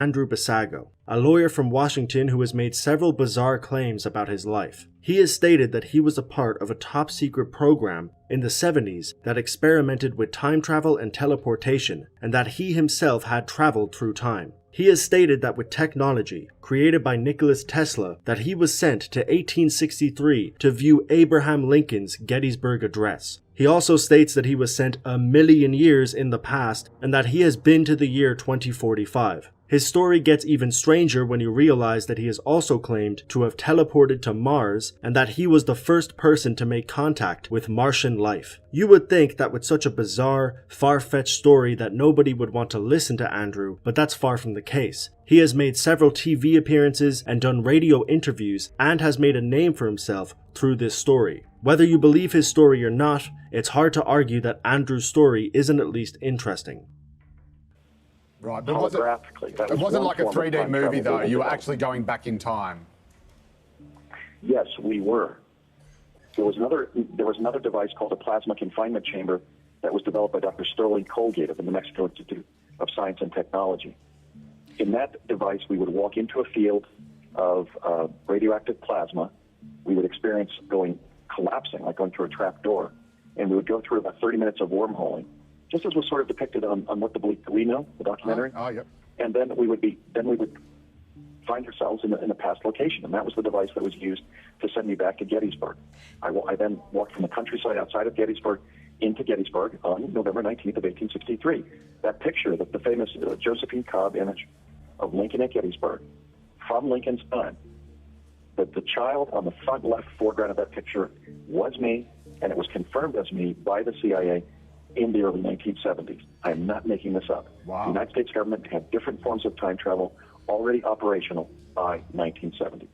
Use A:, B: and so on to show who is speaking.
A: Andrew Basiago, a lawyer from Washington who has made several bizarre claims about his life. He has stated that he was a part of a top-secret program in the 70s that experimented with time travel and teleportation, and that he himself had traveled through time. He has stated that with technology created by Nikola Tesla, that he was sent to 1863 to view Abraham Lincoln's Gettysburg Address. He also states that he was sent 1,000,000 years in the past and that he has been to the year 2045. His story gets even stranger when you realize that he has also claimed to have teleported to Mars and that he was the first person to make contact with Martian life. You would think that with such a bizarre, far-fetched story that nobody would want to listen to Andrew, but that's far from the case. He has made several TV appearances and done radio interviews and has made a name for himself through this story. Whether you believe his story or not, it's hard to argue that Andrew's story isn't at least interesting.
B: Right, but it wasn't like a 3D movie though, you were actually going back in time.
C: Yes, we were. There was another device called a plasma confinement chamber that was developed by Dr. Sterling Colgate of the New Mexico Institute of Science and Technology. In that device, we would walk into a field of radioactive plasma. We would experience collapsing, like going through a trap door, and we would go through about 30 minutes of wormholing, just as was sort of depicted on What the Bleak We Know, the documentary.
B: Yep.
C: And then we would find ourselves in a past location, and that was the device that was used to send me back to Gettysburg. I then walked from the countryside outside of Gettysburg into Gettysburg on November 19th of 1863. That picture, the famous Josephine Cobb image of Lincoln at Gettysburg, from Lincoln's time, that the child on the front left foreground of that picture was me, and it was confirmed as me by the CIA in the early 1970s. I am not making this up.
B: Wow.
C: The United States government had different forms of time travel already operational by 1970.